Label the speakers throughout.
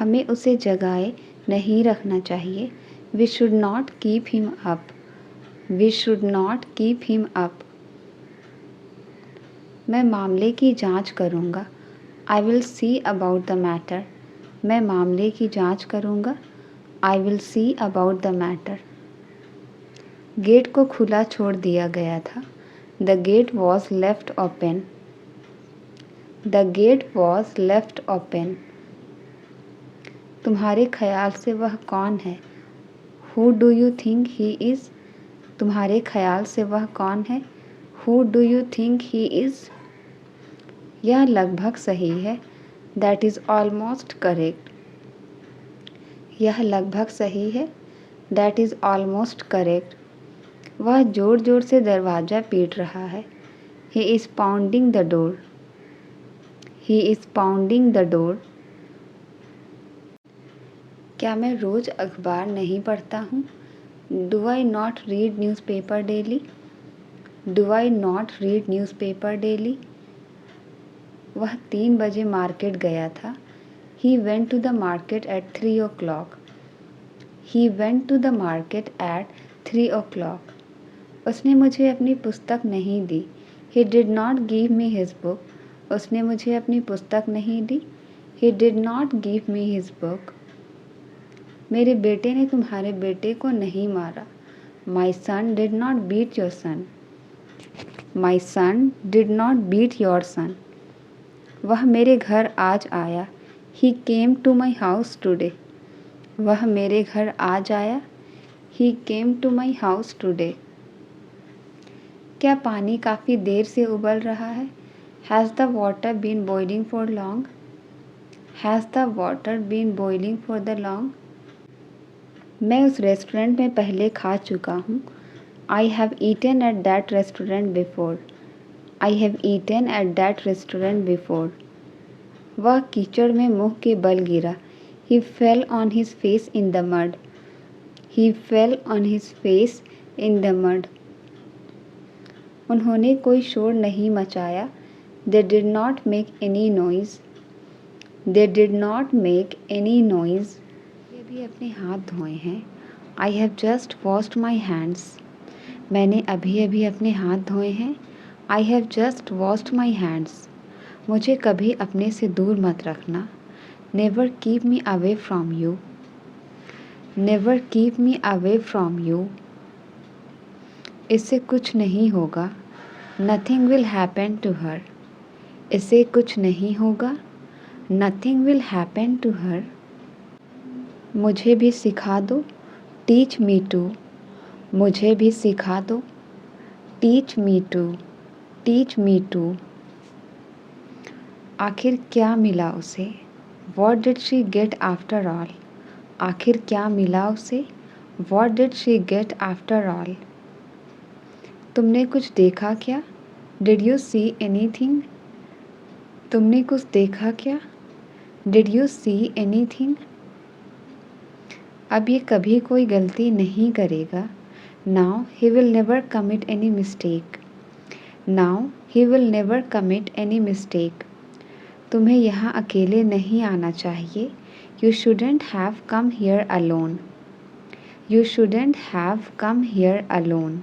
Speaker 1: हमें उसे जगाए नहीं रखना चाहिए। We should not keep him up. We should not keep him up. मैं मामले की जांच करूँगा। I will see about the matter. मैं मामले की जांच करूँगा। I will see about the matter. Gate को खुला छोड़ दिया गया था। The gate was left open. The gate was left open. तुम्हारे ख्याल से वह कौन है? Who do you think he is? तुम्हारे ख्याल से वह कौन है? Who do you think he is? यह लगभग सही है। That is almost correct. यह लगभग सही है। That is almost correct. वह ज़ोर ज़ोर से दरवाज़ा पीट रहा है। He is pounding the door. He is pounding the door. क्या मैं रोज़ अखबार नहीं पढ़ता हूँ? Do I not read news paper daily? Do I not read news paper daily? वह 3 बजे मार्केट गया था। ही went to the market at 3 o'clock। He went to the market at 3 o'clock। उसने मुझे अपनी पुस्तक नहीं दी। He did not give me his book. उसने मुझे अपनी पुस्तक नहीं दी। He did not give me his book. मेरे बेटे ने तुम्हारे बेटे को नहीं मारा। My son did not beat your son. My son did not beat your son. वह मेरे घर आज आया। He came to my house today. वह मेरे घर आज आया। He came to my house today. क्या पानी काफ़ी देर से उबल रहा है? Has the water been boiling for long? Has the water been boiling for the long? मैं उस रेस्टोरेंट में पहले खा चुका हूँ। I have eaten at that restaurant before. I have eaten at that restaurant before. वह कीचड़ में मुँह के बल गिरा। He fell on his face in the mud. He fell on his face in the mud. उन्होंने कोई शोर नहीं मचाया। They did not make any noise. They did not make any noise. मैंने अभी अपने हाथ धोए हैं। I have just washed my hands. मैंने अभी अभी अपने हाथ धोए हैं। I have just washed my hands. मुझे कभी अपने से दूर मत रखना। Never keep me away from you. Never keep me away from you. इससे कुछ नहीं होगा। Nothing will happen to her. इससे कुछ नहीं होगा। Nothing will happen to her. मुझे भी सिखा दो। Teach me to. मुझे भी सिखा दो। Teach me to. Teach me to. आखिर क्या मिला उसे? What did she get after all? आखिर क्या मिला उसे? What did she get after all? तुमने कुछ देखा क्या? Did you see anything? तुमने कुछ देखा क्या? Did you see anything? अब ये कभी कोई गलती नहीं करेगा। Now he will never commit any mistake. Now he will never commit any mistake. तुम्हें यहाँ अकेले नहीं आना चाहिए। You shouldn't have come here alone. You shouldn't have come here alone.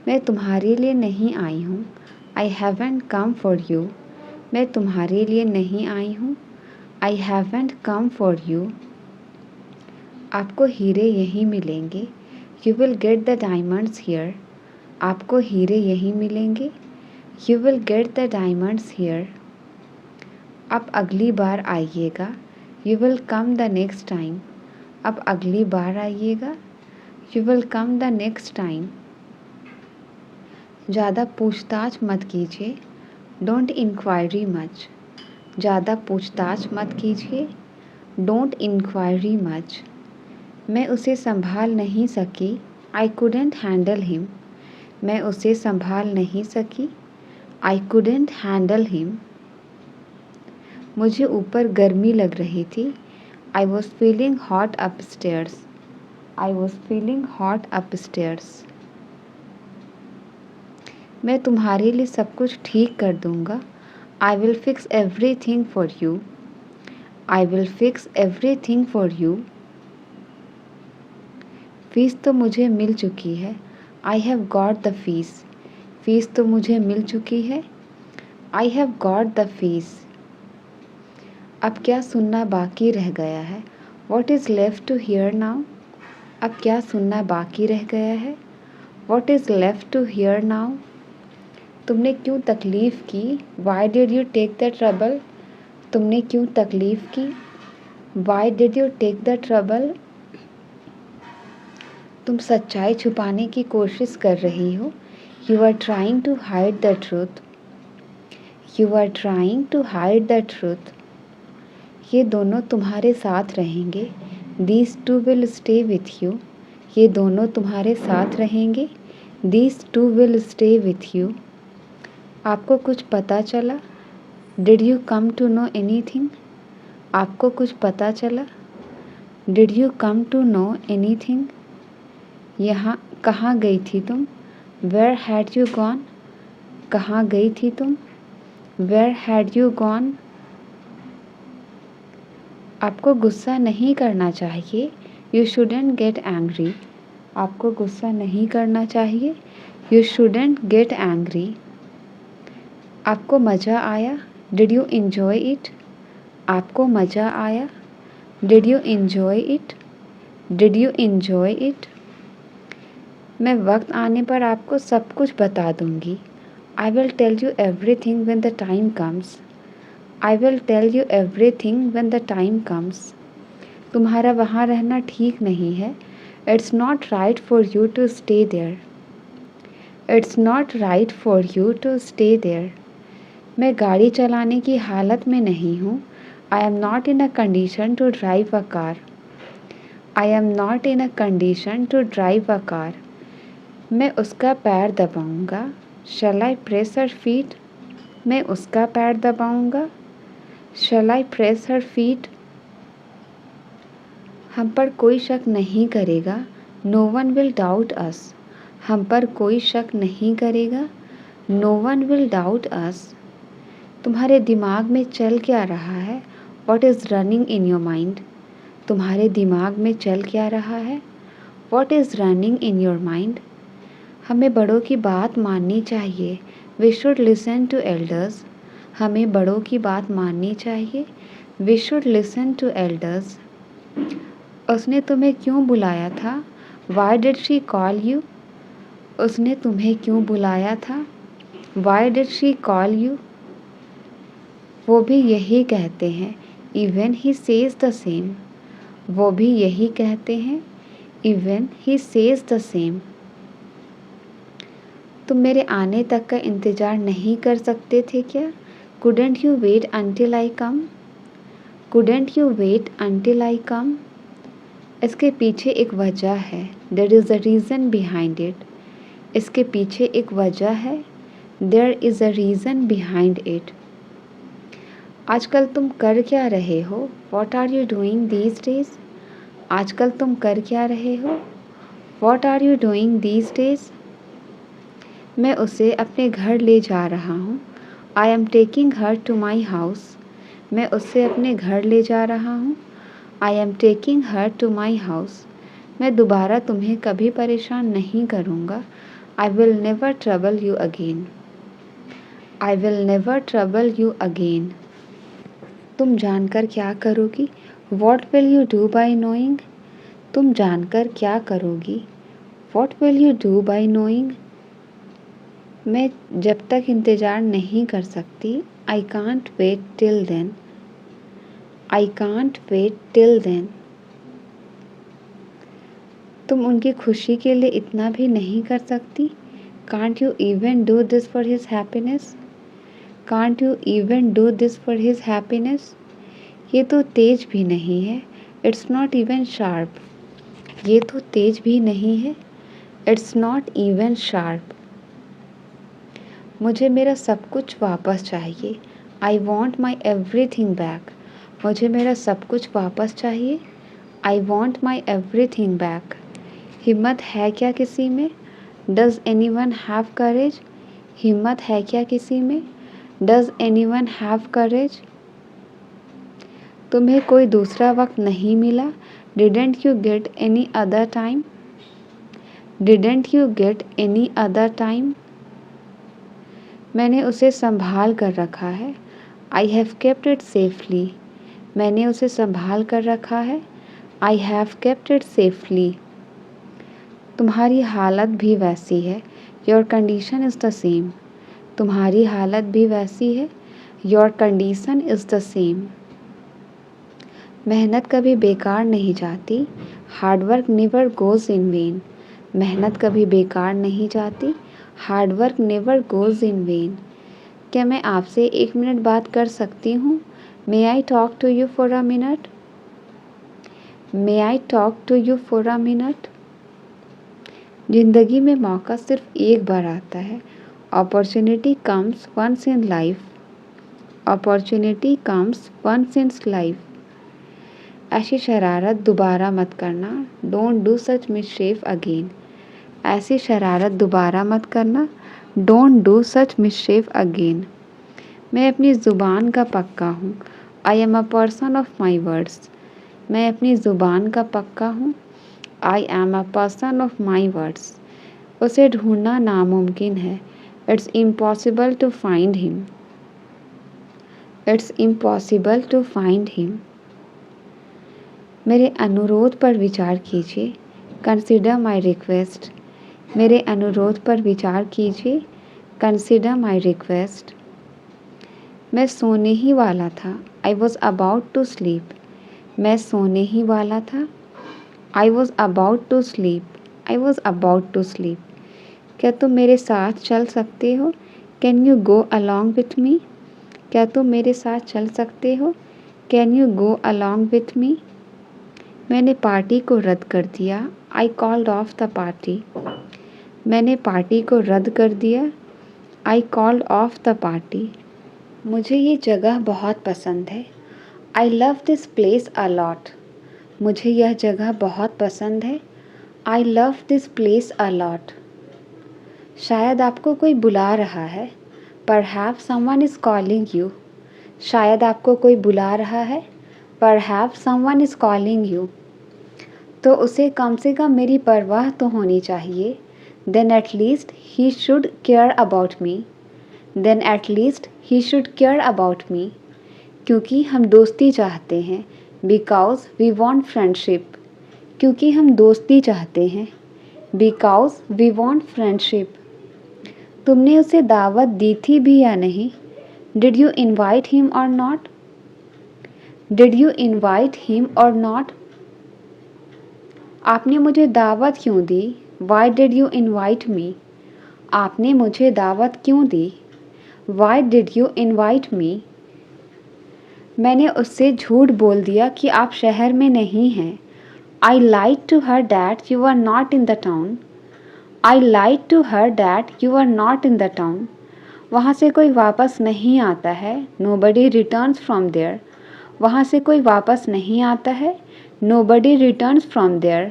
Speaker 1: मैं तुम्हारे लिए नहीं आई हूँ। I haven't come for you. मैं तुम्हारे लिए नहीं आई हूँ। I haven't come for you. आपको हीरे यहीं मिलेंगे। You will get the diamonds here. आपको हीरे यहीं मिलेंगे। You will get the diamonds here. आप अगली बार आइएगा। You will come the next time. अब अगली बार आइएगा। You will come the next time. ज़्यादा पूछताछ मत कीजिए। Don't inquiry much. ज़्यादा पूछताछ मत कीजिए। Don't inquiry much. मैं उसे संभाल नहीं सकी। I couldn't handle him. मैं उसे संभाल नहीं सकी। I couldn't handle him. मुझे ऊपर गर्मी लग रही थी। I was feeling hot upstairs. I was feeling hot upstairs. मैं तुम्हारे लिए सब कुछ ठीक कर दूँगा। I will fix everything for you. I will fix everything for you. Fees तो मुझे मिल चुकी है। I have got the fees. Fees तो मुझे मिल चुकी है। I have got the fees. अब क्या सुनना बाकी रह गया है? What is left to hear now? अब क्या सुनना बाकी रह गया है? What is left to hear now? तुमने क्यों तकलीफ़ की? Why did you take the trouble? तुमने क्यों तकलीफ़ की? Why did you take the trouble? तुम सच्चाई छुपाने की कोशिश कर रही हो। You are trying to hide the truth. You are trying to hide the truth. ये दोनों तुम्हारे साथ रहेंगे। These two will stay with you. ये दोनों तुम्हारे साथ रहेंगे। These two will stay with you. आपको कुछ पता चला? Did you come to know anything? आपको कुछ पता चला? Did you come to know anything? यहाँ कहाँ गई थी तुम? Where had you gone? कहाँ गई थी तुम? Where had you gone? आपको गुस्सा नहीं करना चाहिए। You shouldn't get angry. आपको गुस्सा नहीं करना चाहिए। You shouldn't get angry. आपको मज़ा आया? Did you enjoy it? आपको मज़ा आया? Did you enjoy it? Did you enjoy it? मैं वक्त आने पर आपको सब कुछ बता दूँगी। I will tell you everything when the time comes. I will tell you everything when the time comes. तुम्हारा वहाँ रहना ठीक नहीं है। It's not right for you to stay there. It's not right for you to stay there. मैं गाड़ी चलाने की हालत में नहीं हूँ। I am not in a condition to drive a car. I am not in a condition to drive a car. मैं उसका पैर दबाऊँगा। शैल आई प्रेस हर फीट? मैं उसका पैर दबाऊँगा। शैल आई प्रेस हर फीट? हम पर कोई शक नहीं करेगा। No one will doubt us. हम पर कोई शक नहीं करेगा। No one will doubt us. तुम्हारे दिमाग में चल क्या रहा है? What is running in your mind? तुम्हारे दिमाग में चल क्या रहा है? What is running in your mind? हमें बड़ों की बात माननी चाहिए। We should listen to elders. हमें बड़ों की बात माननी चाहिए। We should listen to elders. उसने तुम्हें क्यों बुलाया था? Why did she call you? उसने तुम्हें क्यों बुलाया था? Why did she call you? वो भी यही कहते हैं। Even he says the same. वो भी यही कहते हैं। Even he says the same. तुम मेरे आने तक का इंतज़ार नहीं कर सकते थे क्या? Couldn't you wait until I come? Couldn't you wait until I come? इसके पीछे एक वजह है। There is a reason behind it. इसके पीछे एक वजह है। There is a reason behind it. आजकल तुम कर क्या रहे हो? What are you doing these days? आजकल तुम कर क्या रहे हो? What are you doing these days? मैं उसे अपने घर ले जा रहा हूँ। I am taking her to my house. मैं उसे अपने घर ले जा रहा हूँ। I am taking her to my house. मैं दोबारा तुम्हें कभी परेशान नहीं करूँगा। I will never trouble you again. I will never trouble you again. तुम जानकर क्या करोगी? What will you do by knowing? तुम जानकर क्या करोगी? What will you do by knowing? मैं जब तक इंतज़ार नहीं कर सकती। I can't wait till then. I can't wait till then. तुम उनकी खुशी के लिए इतना भी नहीं कर सकती। Can't you even do this for his happiness? Can't you even do this for his happiness? ये तो तेज भी नहीं है। It's not even sharp. ये तो तेज भी नहीं है। It's not even sharp. मुझे मेरा सब कुछ वापस चाहिए। I want my everything back. मुझे मेरा सब कुछ वापस चाहिए। I want my everything back. हिम्मत है क्या किसी में? Does any one have courage? हिम्मत है क्या किसी में? Does any one have courage? तुम्हें कोई दूसरा वक्त नहीं मिला? Didn't you get any other time? Didn't you get any other time? मैंने उसे संभाल कर रखा है। I have kept it safely. मैंने उसे संभाल कर रखा है। I have kept it safely. तुम्हारी हालत भी वैसी है। Your condition is the same. तुम्हारी हालत भी वैसी है। Your condition is the same. मेहनत कभी बेकार नहीं जाती। Hard work never goes in vain. मेहनत कभी बेकार नहीं जाती। Hard work never goes in vain. क्या मैं आपसे 1 मिनट बात कर सकती हूँ? May I talk to you for a minute? May I talk to you for a minute? ज़िंदगी में मौका सिर्फ एक बार आता है। Opportunity comes once in life. Opportunity comes once in life. ऐसी शरारत दोबारा मत करना। Don't do such mischief again. ऐसी शरारत दोबारा मत करना। Don't do such mischief again. मैं अपनी ज़ुबान का पक्का हूँ। I am a person of my words. मैं अपनी ज़ुबान का पक्का हूँ। I am a person of my words. उसे ढूंढना नामुमकिन है। It's impossible to find him. It's impossible to find him. मेरे अनुरोध पर विचार कीजिए। Consider my request. मेरे अनुरोध पर विचार कीजिए। Consider my request. मैं सोने ही वाला था। I was about to sleep. मैं सोने ही वाला था। I was about to sleep. I was about to sleep. क्या तुम मेरे साथ चल सकते हो? Can you go along with me? क्या तुम मेरे साथ चल सकते हो? Can you go along with me? मैंने पार्टी को रद्द कर दिया। I called off the party. मैंने पार्टी को रद्द कर दिया। I called off the party. मुझे ये जगह बहुत पसंद है। I love this place a lot. मुझे यह जगह बहुत पसंद है। I love this place a lot. शायद आपको कोई बुला रहा है। Perhaps someone is calling you. शायद आपको कोई बुला रहा है। Perhaps someone is calling you. तो उसे कम से कम मेरी परवाह तो होनी चाहिए। Then at least he should care about me. Then at least he should care about me. क्योंकि हम दोस्ती चाहते हैं। Because we want friendship. क्योंकि हम दोस्ती चाहते हैं। Because we want friendship. तुमने उसे दावत दी थी भी या नहीं? Did you invite him or not? Did you invite him or not? आपने मुझे दावत क्यों दी? Why did you invite me? आपने मुझे दावत क्यों दी? Why did you invite me? मैंने उससे झूठ बोल दिया कि आप शहर में नहीं हैं। I lied to her that you are not in the town. I lied to her that you are not in the town. वहाँ से कोई वापस नहीं आता है। Nobody returns from there. वहाँ से कोई वापस नहीं आता है। Nobody returns from there.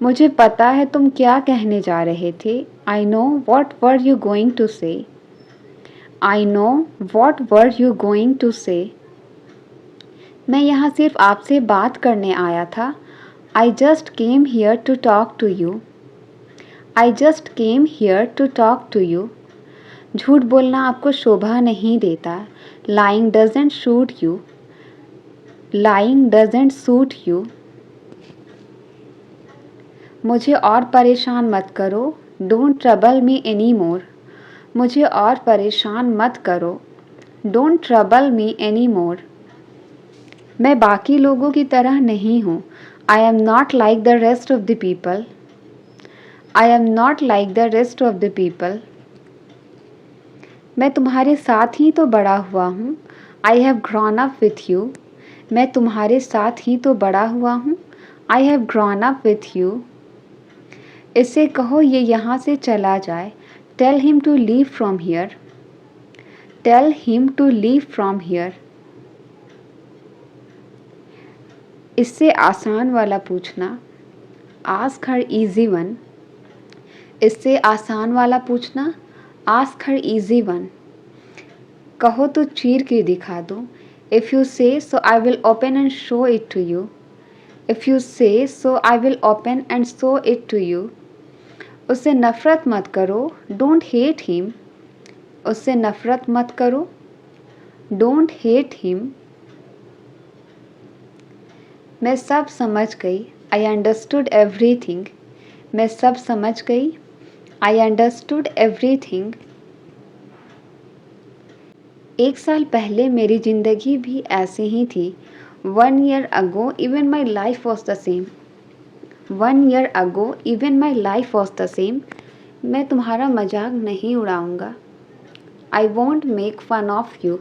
Speaker 1: मुझे पता है तुम क्या कहने जा रहे थे। I know what were you going to say. I know what were you going to say. मैं यहाँ सिर्फ आपसे बात करने आया था। I just came here to talk to you. I just came here to talk to you. झूठ बोलना आपको शोभा नहीं देता। Lying doesn't suit you. Lying doesn't suit you. मुझे और परेशान मत करो। Don't trouble me anymore. मुझे और परेशान मत करो। Don't trouble me anymore. मैं बाकी लोगों की तरह नहीं हूँ। I am not like the rest of the people. I am not like the rest of the people. मैं तुम्हारे साथ ही तो बड़ा हुआ हूँ। I have grown up with you. मैं तुम्हारे साथ ही तो बड़ा हुआ हूँ। I have grown up with you. इससे कहो ये यहाँ से चला जाए। Tell him to leave from here. Tell him to leave from here. इससे आसान वाला पूछना। Ask her easy one. इससे आसान वाला पूछना। Ask her easy one. कहो तो चीर के दिखा दो। If you say so, I will open and show it to you. If you say so, I will open and show it to you. उससे नफ़रत मत करो, don't hate him. उससे नफ़रत मत करो, don't hate him. मैं सब समझ गई, I understood everything. मैं सब समझ गई, I understood everything. 1 साल पहले मेरी ज़िंदगी भी ऐसी ही थी. 1 year ago even my life was the same. 1 year ago even my life was the same. मैं तुम्हारा मजाक नहीं उड़ाऊंगा. I won't make fun of you.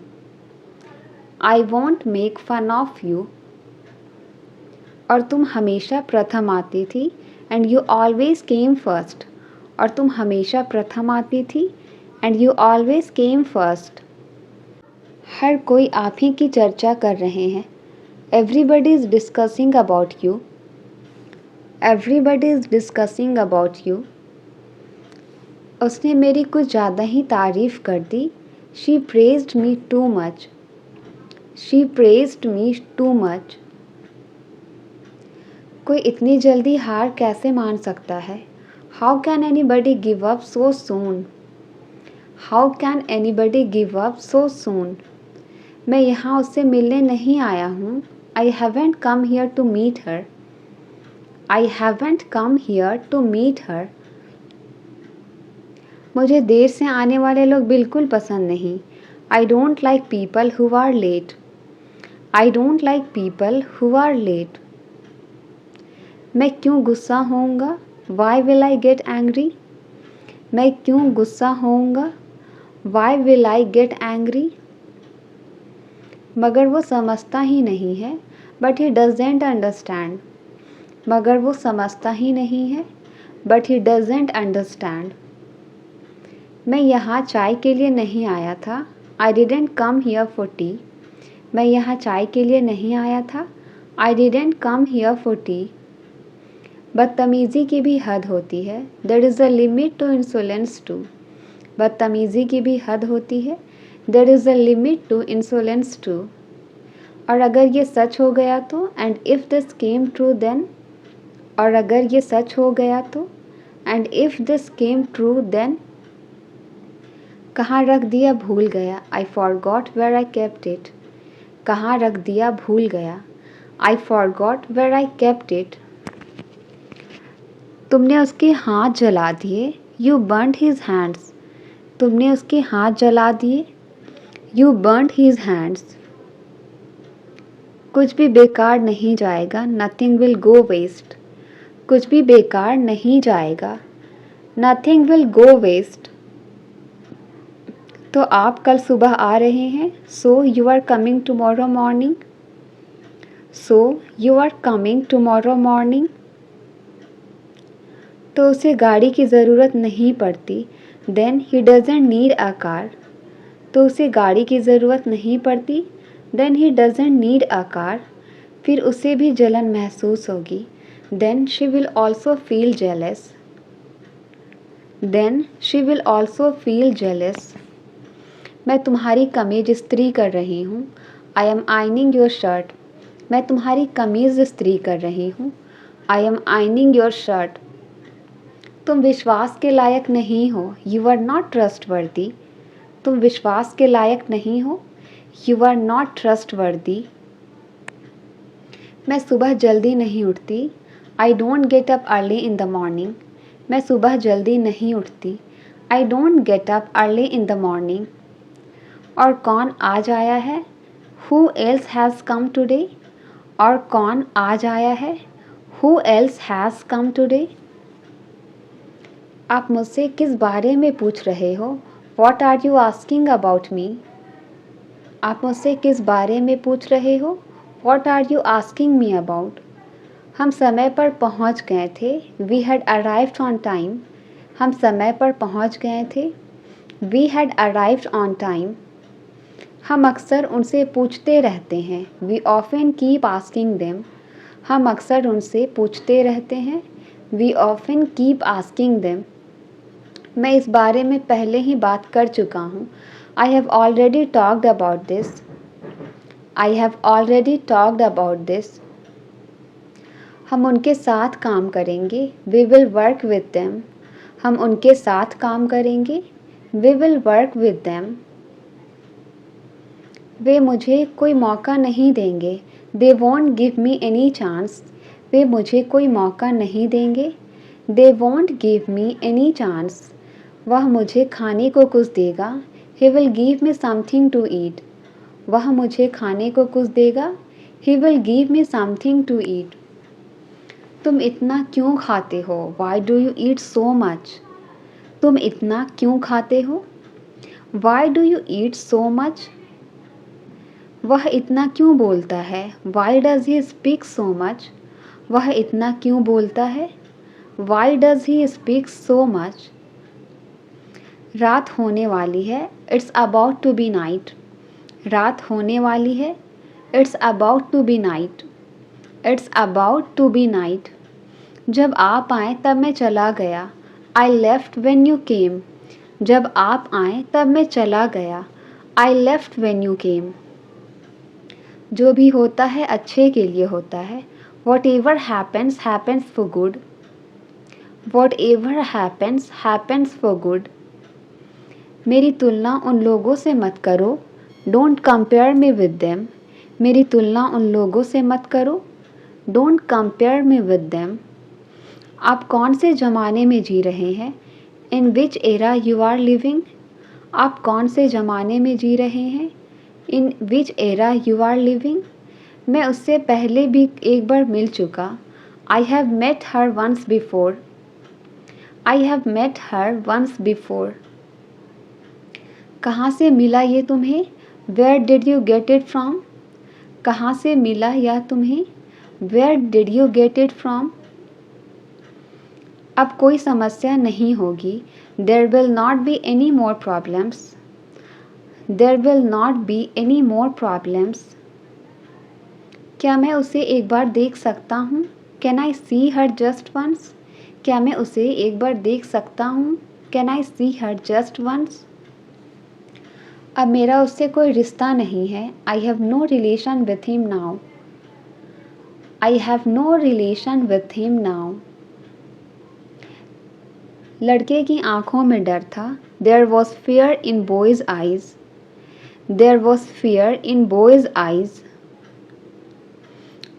Speaker 1: I won't make fun of you. और तुम हमेशा प्रथम आती थी and you always came first. और तुम हमेशा प्रथम आती थी and you always came first. हर कोई आप ही की चर्चा कर रहे हैं. Everybody is discussing about you. Everybody is discussing about you. उसने मेरी कुछ ज़्यादा ही तारीफ़ कर दी. She praised me too much. She praised me too much. कोई इतनी जल्दी हार कैसे मान सकता है? How can anybody give up so soon? How can anybody give up so soon? मैं यहाँ उससे मिलने नहीं आया हूँ. I haven't come here to meet her. I haven't come here to meet her. मुझे देर से आने वाले लोग बिल्कुल पसंद नहीं. I don't like people who are late. I don't like people who are late. मैं क्यों गुस्सा होऊंगा? Why will I get angry? मैं क्यों गुस्सा होऊंगा? Why will I get angry? मगर वो समझता ही नहीं है. But he doesn't understand. मगर वो समझता ही नहीं है. But he doesn't understand. मैं यहाँ चाय के लिए नहीं आया था. I didn't come here for tea. मैं यहाँ चाय के लिए नहीं आया था. I didn't come here for tea. बदतमीज़ी की भी हद होती है. There is a limit to insolence too. बदतमीज़ी की भी हद होती है. There is a limit to insolence too. और अगर ये सच हो गया तो and if this came true then. और अगर ये सच हो गया तो and if this came true then. कहाँ रख दिया भूल गया. I forgot where I kept it. कहाँ रख दिया भूल गया. I forgot where I kept it. तुमने उसके हाथ जला दिए. You burned his hands. तुमने उसके हाथ जला दिए. You burned his hands. कुछ भी बेकार नहीं जाएगा. Nothing will go waste. कुछ भी बेकार नहीं जाएगा. Nothing will go waste. तो आप कल सुबह आ रहे हैं. So you are coming tomorrow morning. So you are coming tomorrow morning. तो उसे गाड़ी की ज़रूरत नहीं पड़ती. Then he doesn't need a car. तो उसे गाड़ी की ज़रूरत नहीं पड़ती. Then he doesn't need a car. फिर उसे भी जलन महसूस होगी. Then she will also feel jealous. Then she will also feel jealous. मैं तुम्हारी कमीज इस्त्री कर रही हूँ. I am ironing your shirt. मैं तुम्हारी कमीज़ इस्त्री कर रही हूँ. I am ironing your shirt. तुम विश्वास के लायक नहीं हो. You are not trustworthy. तुम विश्वास के लायक नहीं हो. You are not trustworthy. मैं सुबह जल्दी नहीं उठती. I don't get up early in the morning. मैं सुबह जल्दी नहीं उठती. I don't get up early in the morning. और कौन आज आया है. Who else has come today. और कौन आज आया है. Who else has come today. आप मुझसे किस बारे में पूछ रहे हो. What are you asking about me. आप मुझसे किस बारे में पूछ रहे हो. What are you asking me about. हम समय पर पहुंच गए थे. We had arrived on time. हम समय पर पहुंच गए थे. We had arrived on time. हम अक्सर उनसे पूछते रहते हैं. We often keep asking them. हम अक्सर उनसे पूछते रहते हैं. We often keep asking them. मैं इस बारे में पहले ही बात कर चुका हूँ. I have already talked about this. I have already talked about this. हम उनके साथ काम करेंगे. We will work with them. हम उनके साथ काम करेंगे. We will work with them. वे मुझे कोई मौका नहीं देंगे. They won't give me any chance. वे मुझे कोई मौका नहीं देंगे. They won't give me any chance. वह मुझे खाने को कुछ देगा. He will give me something to eat. वह मुझे खाने को कुछ देगा. He will give me something to eat. तुम इतना क्यों खाते हो? Why do you eat so much? तुम इतना क्यों खाते हो? Why do you eat so much? वह इतना क्यों बोलता है? Why does he speak so much? वह इतना क्यों बोलता है? Why does he speak so much? रात होने वाली है. It's about to be night. रात होने वाली है. It's about to be night. It's about to be night. जब आप आए तब मैं चला गया. I left when you came. जब आप आए तब मैं चला गया. I left when you came. जो भी होता है अच्छे के लिए होता है. Whatever happens happens for good. Whatever happens happens for good. मेरी तुलना उन लोगों से मत करो. Don't compare me with them. मेरी तुलना उन लोगों से मत करो. Don't compare me with them. आप कौन से ज़माने में जी रहे हैं? In which era you are living? आप कौन से ज़माने में जी रहे हैं? In which era you are living? मैं उससे पहले भी एक बार मिल चुका. I have met her once before. I have met her once before. कहाँ से मिला ये तुम्हें? Where did you get it from? कहाँ से मिला यह तुम्हें? Where did you get it from? अब कोई समस्या नहीं होगी. There will not be any more problems. There will not be any more problems. क्या मैं उसे एक बार देख सकता हूँ? Can I see her just once? क्या मैं उसे एक बार देख सकता हूँ? Can I see her just once? अब मेरा उससे कोई रिश्ता नहीं है. I have no relation with him now. I have no relation with him now. लड़के की आँखों में डर था. There was fear in boy's eyes. There was fear in boy's eyes.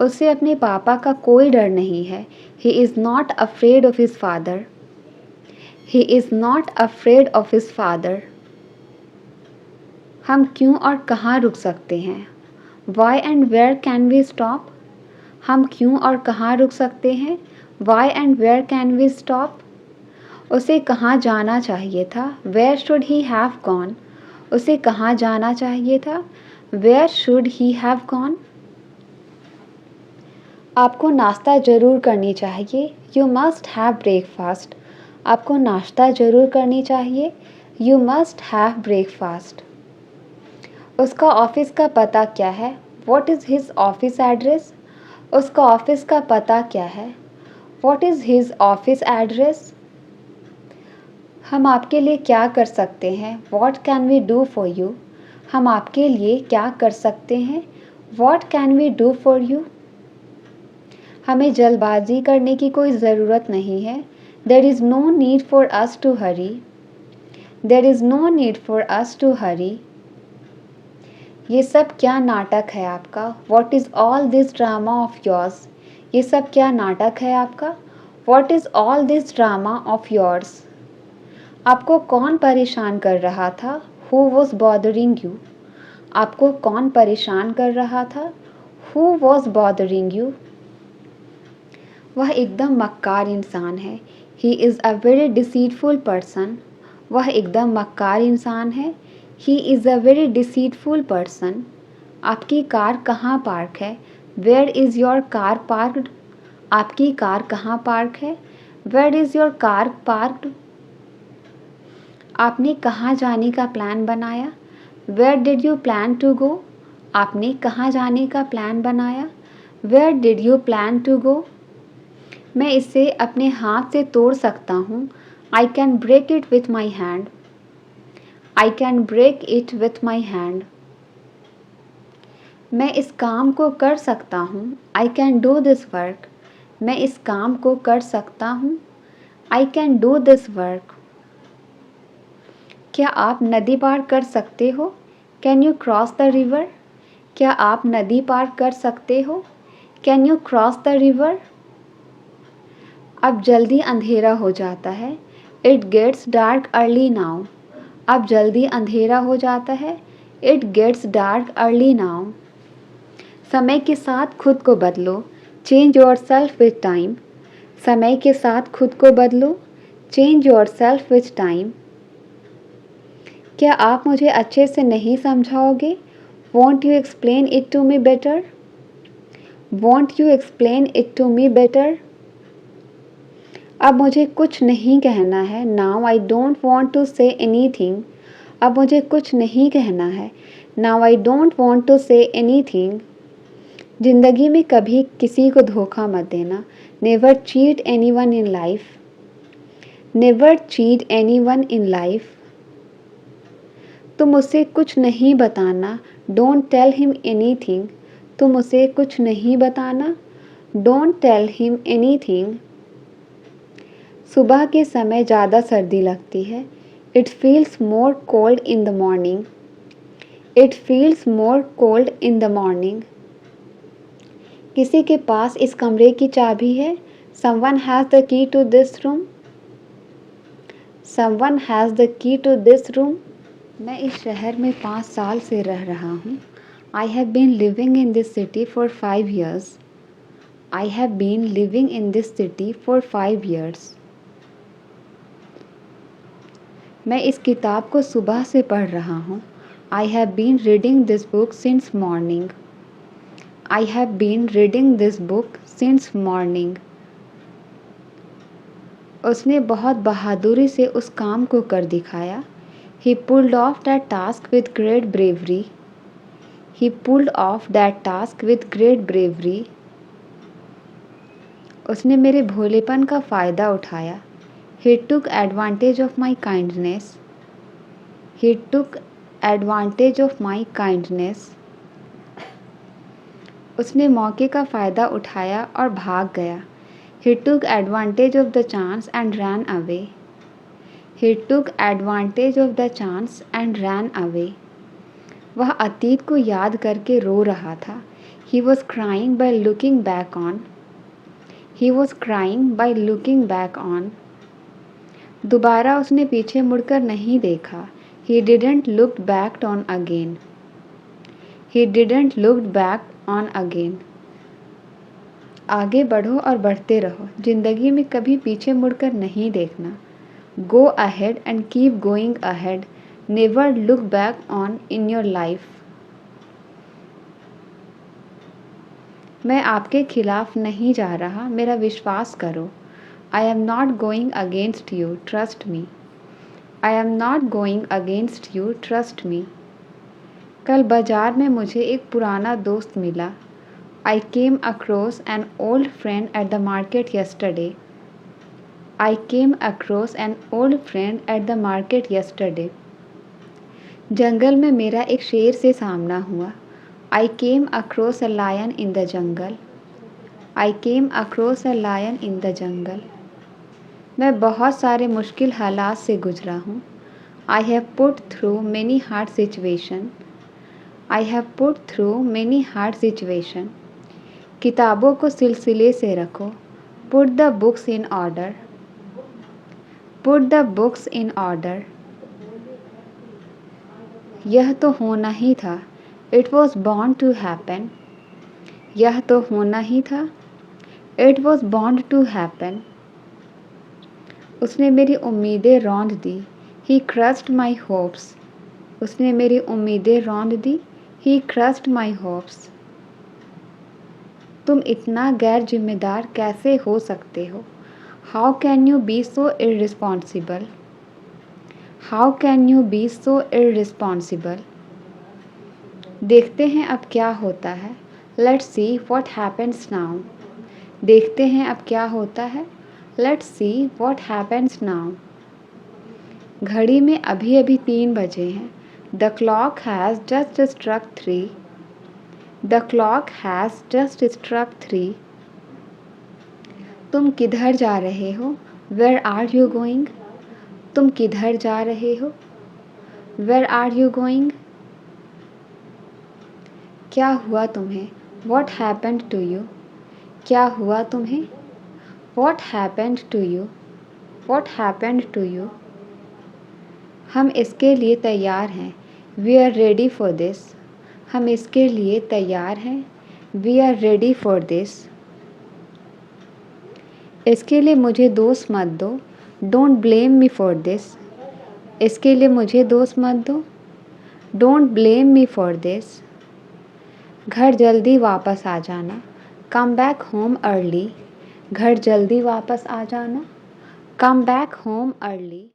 Speaker 1: उसे अपने पापा का कोई डर नहीं है. He is not afraid of his father. He is not afraid of his father. हम क्यों और कहाँ रुक सकते हैं? Why and where can we stop? हम क्यों और कहाँ रुक सकते हैं? Why and where can we stop? उसे कहाँ जाना चाहिए था? Where should he have gone? उसे कहाँ जाना चाहिए था? Where should he have gone? आपको नाश्ता ज़रूर करनी चाहिए. You must have breakfast. आपको नाश्ता ज़रूर करनी चाहिए. You must have breakfast. उसका ऑफिस का पता क्या है? What is his office address? उसका ऑफिस का पता क्या है? What is his office address? हम आपके लिए क्या कर सकते हैं? What can we do for you? हम आपके लिए क्या कर सकते हैं? What can we do for you? हमें जल्दबाजी करने की कोई ज़रूरत नहीं है. There is no need for us to hurry. There is no need for us to hurry. ये सब क्या नाटक है आपका? What is all this drama of yours? ये सब क्या नाटक है आपका? What is all this drama of yours? आपको कौन परेशान कर रहा था? Who was bothering you? आपको कौन परेशान कर रहा था? Who was bothering you? वह एकदम मक्कार इंसान है. He is a very deceitful person. वह एकदम मक्कार इंसान है. He is a very deceitful person. आपकी कार कहाँ पार्क है? Where is your car parked? आपकी कार कहाँ पार्क है? Where is your car parked? आपने कहाँ जाने का प्लान बनाया? Where did you plan to go? आपने कहाँ जाने का प्लान बनाया? Where did you plan to go? मैं इसे अपने हाथ से तोड़ सकता हूँ. I can break it with my hand. I can break it with my hand. मैं इस काम को कर सकता हूँ। I can do this work. मैं इस काम को कर सकता हूँ। I can do this work. क्या आप नदी पार कर सकते हो? Can you cross the river? क्या आप नदी पार कर सकते हो? Can you cross the river? अब जल्दी अंधेरा हो जाता है। It gets dark early now. अब जल्दी अंधेरा हो जाता है। It gets dark early now. समय के साथ खुद को बदलो। Change yourself with time. समय के साथ खुद को बदलो। Change yourself with time. क्या आप मुझे अच्छे से नहीं समझाओगे? Won't you explain it to me better? Won't you explain it to me better? अब मुझे कुछ नहीं कहना है। Now I don't want to say anything. अब मुझे कुछ नहीं कहना है। Now I don't want to say anything. जिंदगी में कभी किसी को धोखा मत देना। Never cheat anyone in life. Never cheat anyone in life. तुम उसे कुछ नहीं बताना। Don't tell him anything. तुम उसे कुछ नहीं बताना। Don't tell him anything. सुबह के समय ज़्यादा सर्दी लगती है। It feels more cold in the morning. It feels more cold in the morning. किसी के पास इस कमरे की चाबी है। Someone has the key to this room. Someone has the key to this room. मैं इस शहर में 5 साल से रह रहा हूँ। I have been living in this city for 5 years. I have been living in this city for 5 years. मैं इस किताब को सुबह से पढ़ रहा हूँ। I have been reading this book since morning. I have been reading this book since morning. उसने बहुत बहादुरी से उस काम को कर दिखाया। He pulled off that task with great bravery. He pulled off that task with great bravery. उसने मेरे भोलेपन का फ़ायदा उठाया। He took advantage of my kindness. He took advantage of my kindness. उसने मौके का फ़ायदा उठाया और भाग गया। He took advantage of the chance and ran away. He took advantage of the chance and ran away. वह अतीत को याद करके रो रहा था। He was crying by looking back on. He was crying by looking back on. दोबारा उसने पीछे मुड़कर नहीं देखा। He didn't look back on again. He didn't look back on again. आगे बढ़ो और बढ़ते रहो। जिंदगी में कभी पीछे मुड़कर नहीं देखना। Go ahead and keep going ahead. Never look back on in your life. मैं आपके खिलाफ नहीं जा रहा, मेरा विश्वास करो। I am not going against you, trust me. I am not going against you, trust me. कल बाजार में मुझे एक पुराना दोस्त मिला। I came across an old friend at the market yesterday. I came across an old friend at the market yesterday. जंगल में मेरा एक शेर से सामना हुआ। I came across a lion in the jungle. I came across a lion in the jungle. मैं बहुत सारे मुश्किल हालात से गुजरा हूँ। I have put through many hard situation. I have put through many hard situation. किताबों को सिलसिले से रखो। Put the books in order. Put the books in order. यह तो होना ही था। It was bound to happen. यह तो होना ही था। It was bound to happen. उसने मेरी उम्मीदें रौंद दी। He crushed my hopes. उसने मेरी उम्मीदें रौंद दी। He crushed my hopes. तुम इतना गैर जिम्मेदार कैसे हो सकते हो? How can you be so irresponsible? How can you be so irresponsible? देखते हैं अब क्या होता है। Let's see what happens now. देखते हैं अब क्या होता है। Let's see what happens now. घड़ी में अभी अभी 3 बजे हैं। The clock has just struck 3. The clock has just struck 3. तुम किधर जा रहे हो? Where are you going? तुम किधर जा रहे हो? Where are you going? क्या हुआ तुम्हें? What happened to you? क्या हुआ तुम्हें? What happened to you? What happened to you? हम इसके लिए तैयार हैं. We are ready for this. हम इसके लिए तैयार हैं. We are ready for this. इसके लिए मुझे दोष मत दो. Don't blame me for this. इसके लिए मुझे दोष मत दो. Don't blame me for this. घर जल्दी वापस आ जाना. Come back home early. घर जल्दी वापस आ जाना. Come back home early.